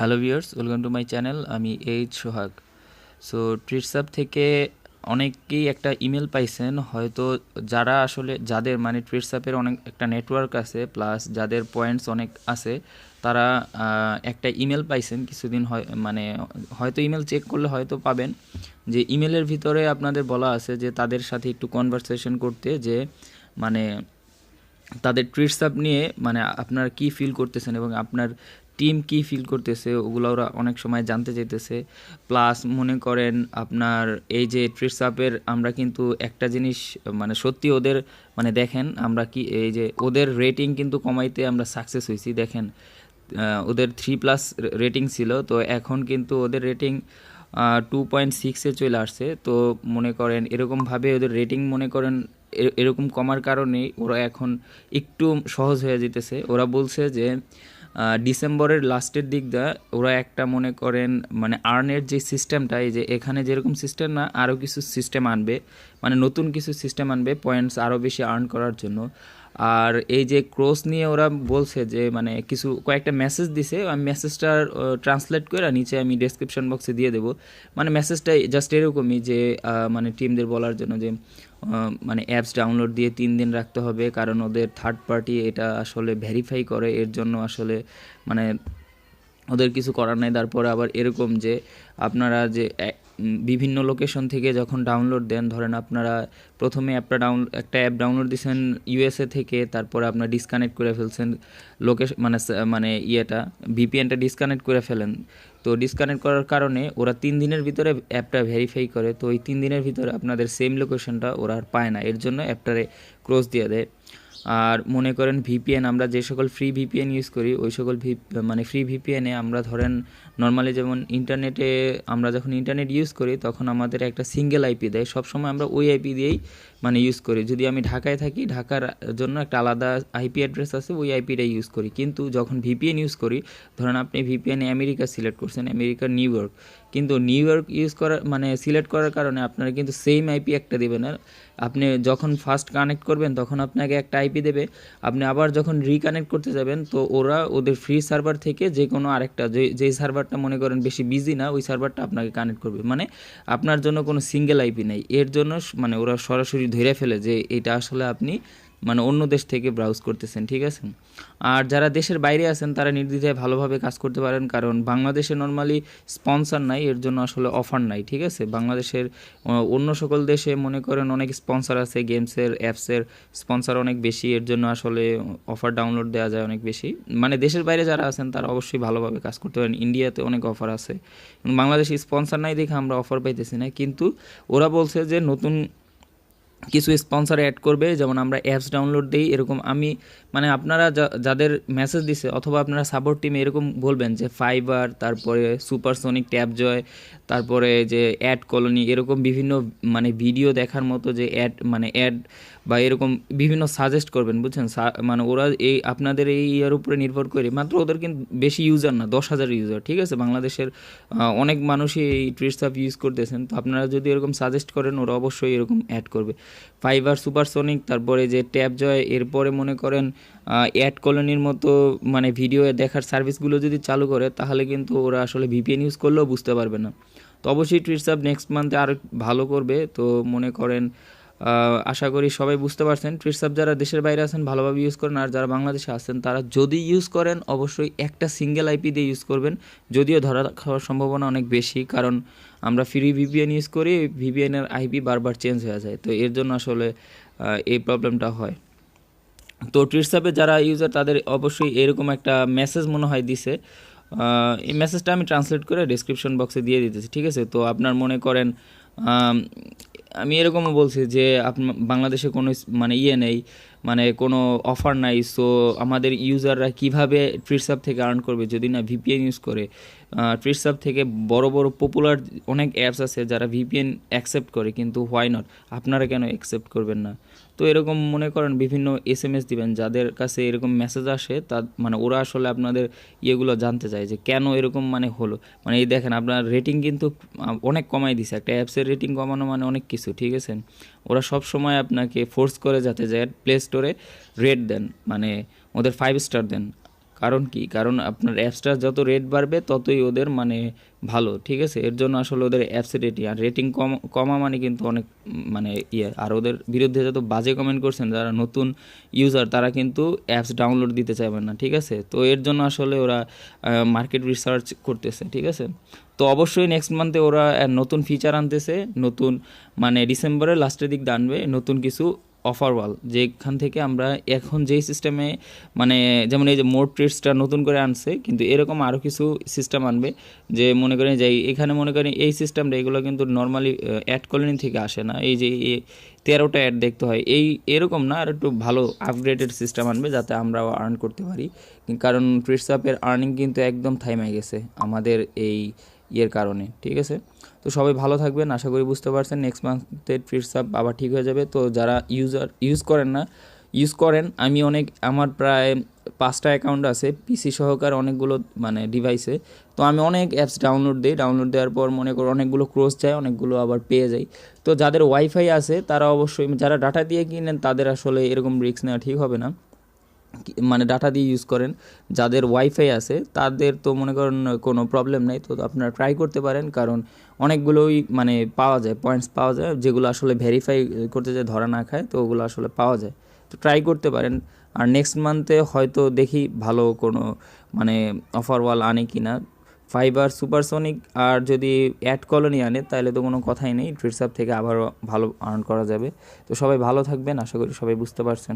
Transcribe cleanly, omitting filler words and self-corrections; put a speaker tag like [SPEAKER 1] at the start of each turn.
[SPEAKER 1] Hello viewers, welcome to my channel. আমি H সোহাগ। So ট্রিটসাপ থেকে অনেকেই একটা ইমেল পাইছেন, হয়তো যারা আসলে যাদের মানে ট্রিটসাপের অনেক একটা নেটওয়ার্ক আছে, প্লাস যাদের পয়েন্টস অনেক আছে, তারা একটা ইমেল পাইছেন কিছুদিন মানে হয়তো ইমেল চেক করলে হয়তো পাবেন যে ইমেলের ভিতরে আপনাদের বলা আছে যে তাদের সাথে একটু কনভারসেশন করতে, যে মানে তাদের ট্রিটসাপ নিয়ে মানে আপনারা কি ফিল করতেছেন এবং আপনার টিম কি ফিল করতেছে ওগুলো ওরা অনেক সময় জানতে চাইতেছে। প্লাস মনে করেন আপনার এই যে ট্রিটসাপের আমরা কিন্তু একটা জিনিস মানে সত্যি ওদের মানে দেখেন আমরা কি এই যে ওদের রেটিং কিন্তু কমাইতে আমরা সাকসেস হয়েছি। দেখেন ওদের 3+ রেটিং ছিল, তো এখন কিন্তু ওদের রেটিং 2.6-এ চলে আসছে। তো মনে করেন এরকমভাবে ওদের রেটিং মনে করেন এরকম কমার কারণেই ওরা এখন একটু সহজ হয়ে যেতেছে। ওরা বলছে যে ডিসেম্বরের লাস্টের দিক দিয়ে ওরা একটা মনে করেন মানে আর্নের যে সিস্টেমটা, এই যে এখানে যেরকম সিস্টেম না আরও কিছু সিস্টেম আনবে, মানে নতুন কিছু সিস্টেম আনবে পয়েন্টস আরও বেশি আর্ন করার জন্য। আর এই যে ক্রস নিয়ে ওরা বলছে যে মানে কিছু কয়েকটা মেসেজ দিছে, আমি মেসেজটা ট্রান্সলেট করে নিচে আমি ডেসক্রিপশন বক্সে দিয়ে দেবো। মানে মেসেজটা জাস্ট এরকমই যে মানে টিমদের বলার জন্য যে মানে অ্যাপস ডাউনলোড দিয়ে 3 দিন রাখতে হবে, কারণ ওদের থার্ড পার্টি এটা আসলে ভেরিফাই করে, এর জন্য আসলে মানে ওদের কিছু করার নাই। তারপরে আবার এরকম যে আপনারা যে বিভিন্ন লোকেশন থেকে যখন ডাউনলোড দেন, ধরেন আপনারা প্রথমে একটা অ্যাপ ডাউনলোড দিয়েছেন ইউএসএ থেকে, তারপরে আপনার ডিসকানেক্ট করে ফেলছেন লোকেশন মানে মানে ইয়েটা ভিপিএনটা ডিসকানেক্ট করে ফেলেন। তো ডিসকানেক্ট করার কারণে ওরা 3 দিনের ভিতরে অ্যাপটা ভেরিফাই করে, তো ওই 3 দিনের ভিতরে আপনাদের সেম লোকেশনটা ওরা আর পায় না, এর জন্য অ্যাপটারে ক্লোজ দিয়ে দেয়। আর মনে করেন ভিপিএন, আমরা যে সকল ফ্রি ভিপিএন ইউজ করি ওই সকল মানে ফ্রি ভিপিএনে আমরা ধরেন নর্মালি যেমন ইন্টারনেটে আমরা যখন ইন্টারনেট ইউজ করি তখন আমাদের একটা সিঙ্গেল আইপি দেয়, সবসময় আমরা ওই আইপি দিয়েই মানে ইউজ করি। যদি আমি ঢাকায় থাকি, ঢাকার জন্য একটা আলাদা আইপি অ্যাড্রেস আছে, ওই আইপিটাই ইউজ করি। কিন্তু যখন ভিপিএন ইউজ করি, ধরেন আপনি ভিপিএনে আমেরিকা সিলেক্ট করছেন, আমেরিকার নিউ ইয়র্ক, কিন্তু নিউ ইয়র্ক ইউজ করার মানে সিলেক্ট করার কারণে আপনারা কিন্তু সেম আইপি একটা দেবেন না। আপনি যখন ফার্স্ট কানেক্ট করবেন তখন আপনাকে একটা আইপি দেবে, আপনি আবার যখন রিকানেক্ট করতে যাবেন তো ওরা ওদের ফ্রি সার্ভার থেকে যে কোনো আরেকটা যেই সার্ভারটা মনে করেন বেশি বিজি না ওই সার্ভারটা আপনাকে কানেক্ট করবে, মানে আপনার জন্য কোনো সিঙ্গেল আইপি নেই। এর জন্য মানে ওরা সরাসরি ধরে ফেলে যে এটা আসলে আপনি মানে অন্য দেশ থেকে ব্রাউজ করতেছেন, ঠিক আছে। আর যারা দেশের বাইরে আছেন তারা নির্দ্বিধায় ভালোভাবে কাজ করতে পারেন, কারণ বাংলাদেশে নর্মালি স্পন্সর নাই, এর জন্য আসলে অফার নাই, ঠিক আছে। বাংলাদেশের অন্য সকল দেশে মনে করেন অনেক স্পন্সর আছে, গেমসের অ্যাপসের স্পন্সর অনেক বেশি, এর জন্য আসলে অফার ডাউনলোড দেওয়া যায় অনেক বেশি। মানে দেশের বাইরে যারা আছেন তারা অবশ্যই ভালোভাবে কাজ করতে পারেন, ইন্ডিয়াতে অনেক অফার আছে, বাংলাদেশে স্পন্সর নাই দেখে আমরা অফার পাইতেছি না। কিন্তু ওরা বলছে যে নতুন কিছু স্পন্সর অ্যাড করবে, যেমন আমরা অ্যাপস ডাউনলোড দিই এরকম। আমি মানে আপনারা যাদের মেসেজ দিছে অথবা আপনারা সাপোর্ট টিমে এরকম বলবেন যে ফাইবার, তারপরে সুপারসনিক, ট্যাব জয়, তারপরে যে অ্যাড কলোনি, এরকম বিভিন্ন মানে ভিডিও দেখার মতো যে অ্যাড বা এরকম বিভিন্ন সাজেস্ট করবেন, বুঝছেন। মানে ওরা এই আপনাদের এই ইয়ার উপরে নির্ভর করে, মাত্র ওদের কিন্তু বেশি ইউজার না, 10,000 ইউজার, ঠিক আছে। বাংলাদেশের অনেক মানুষই এই টুইটস ইউজ করতেছেন, তো আপনারা যদি এরকম সাজেস্ট করেন ওরা অবশ্যই এরকম অ্যাড করবে। ফাইবার, সুপারসনিক, তারপরে যে ট্যাব জয়, এরপরে মনে করেন অ্যাড কলোনির মতো মানে ভিডিও দেখার সার্ভিসগুলো যদি চালু করে তাহলে কিন্তু ওরা আসলে ভিপিএন ইউজ করলেও বুঝতে পারবে না। তো অবশ্যই টুইটস নেক্সট মান্থে আরও ভালো করবে। তো মনে করেন আশা করি সবাই বুঝতে পারছেন। টুইটস যারা দেশের বাইরে আছেন ভালোভাবে ইউজ করেন, আর যারা বাংলাদেশে আছেন তারা যদি ইউজ করেন অবশ্যই একটা সিঙ্গেল আইপি দিয়ে ইউজ করবেন, যদিও ধরা খাওয়ার সম্ভাবনা অনেক বেশি, কারণ আমরা ফ্রি ভিপিএন ইউজ করি, ভিপিএনের আইপি বারবার চেঞ্জ হয়ে যায়, তো এর জন্য আসলে এই প্রবলেমটা হয়। তো টুইটসাপে যারা ইউজার তাদের অবশ্যই এরকম একটা মেসেজ মনে হয় দিছে, এই মেসেজটা আমি ট্রান্সলেট করে ডেসক্রিপশন বক্সে দিয়ে দিতেছি, ঠিক আছে। তো আপনার মনে করেন আমি এরকমও বলছি যে বাংলাদেশে কোনো মানে ইয়ে নেই, মানে কোনো অফার নাই, সো আমাদের ইউজাররা কিভাবে টুইটসাপ থেকে আর্ন করবে যদি না ভিপিএন ইউজ করে। টুইটসাপ থেকে বড় বড় পপুলার অনেক অ্যাপস আছে যারা ভিপিএন অ্যাকসেপ্ট করে, কিন্তু হোয়াই নট, আপনারা কেন অ্যাকসেপ্ট করবেন না। তো এরকম মনে করেন বিভিন্ন এসএমএস দিবেন, যাদের কাছে এরকম মেসেজ আসে তা মানে ওরা আসলে আপনাদের ইয়েগুলো জানতে চায় যে কেন এরকম মানে হলো। মানে এই দেখেন আপনার রেটিং কিন্তু অনেক কমাই দিছে, একটা অ্যাপসের রেটিং কমানো মানে অনেক কিছু, ঠিক আছে। ওরা সব সময় আপনাকে ফোর্স করে যাতে যায় প্লে স্টোরে রেট দেন, মানে ওদের 5 স্টার দেন, কারণ কি, কারণ আপনার অ্যাপসটা যত রেট বাড়বে ততই ওদের মানে ভালো, ঠিক আছে। এর জন্য আসলে ওদের অ্যাপসের রেটিং, আর রেটিং কমা মানে কিন্তু অনেক মানে ইয়ে। আর ওদের বিরুদ্ধে যত বাজে কমেন্ট করছেন যারা নতুন ইউজার, তারা কিন্তু অ্যাপস ডাউনলোড দিতে চাইবেন না, ঠিক আছে। তো এর জন্য আসলে ওরা মার্কেট রিসার্চ করতেছে, ঠিক আছে। তো অবশ্যই নেক্সট মান্থে ওরা নতুন ফিচার আনতেছে, নতুন মানে ডিসেম্বরের লাস্টের দিক দিয়ে আনবে নতুন কিছু অফার ওয়াল, যেখান থেকে আমরা এখন যেই সিস্টেমে মানে যেমন এই যে মোর ট্রেডসটা নতুন করে আনছে, কিন্তু এরকম আরও কিছু সিস্টেম আনবে। যে মনে করেন যে এখানে মনে করেন এই সিস্টেমটা, এগুলো কিন্তু নর্মালি অ্যাড কলোনি থেকে আসে না। এই যে 13টা অ্যাড দেখতে হয়, এরকম না, আর একটু ভালো আপগ্রেডেড সিস্টেম আনবে যাতে আমরাও আর্ন করতে পারি। কারণ ট্রেডসঅ্যাপের আর্নিং কিন্তু একদম থাইমে গেছে আমাদের এই ইয়ের কারণে, ঠিক আছে। তো সবাই ভালো থাকবেন, আশা করি বুঝতে পারছেন। নেক্সট মান্থে ট্রেডসঅ্যাপ আবার ঠিক হয়ে যাবে। তো যারা ইউজ করেন না, ইউজ করেন। আমি আমার প্রায় 5টা অ্যাকাউন্ট আছে পিসি সহকারে অনেকগুলো মানে ডিভাইসে। তো আমি অনেক অ্যাপস ডাউনলোড দেওয়ার পর মনে করো অনেকগুলো ক্রস যায়, অনেকগুলো আবার পেয়ে যাই। তো যাদের ওয়াইফাই আছে তারা অবশ্যই, যারা ডাটা দিয়ে কিনেন তাদের আসলে এরকম রিস্ক নেওয়া ঠিক হবে না, মানে ডাটা দিয়ে ইউজ করেন। যাদের ওয়াইফাই আছে তাদের তো মনে করেন কোনো প্রবলেম নেই। তো আপনারা ট্রাই করতে পারেন, কারণ অনেকগুলোই মানে পাওয়া যায়, পয়েন্টস পাওয়া যায় যেগুলো আসলে ভেরিফাই করতে যায় ধরা না খায়, তো ওগুলো আসলে পাওয়া যায়। তো ট্রাই করতে পারেন। আর নেক্সট মান্থে হয়তো দেখি ভালো কোনো মানে অফার ওয়াল আনে কি না, ফাইবার সুপারসনিক আর যদি অ্যাড কলোনি আনে তাহলে তো কোনো কথাই নেই, ট্রেডসঅ্যাপ থেকে আবারও ভালো আর্ন করা যাবে। তো সবাই ভালো থাকবেন, আশা করি সবাই বুঝতে পারছেন।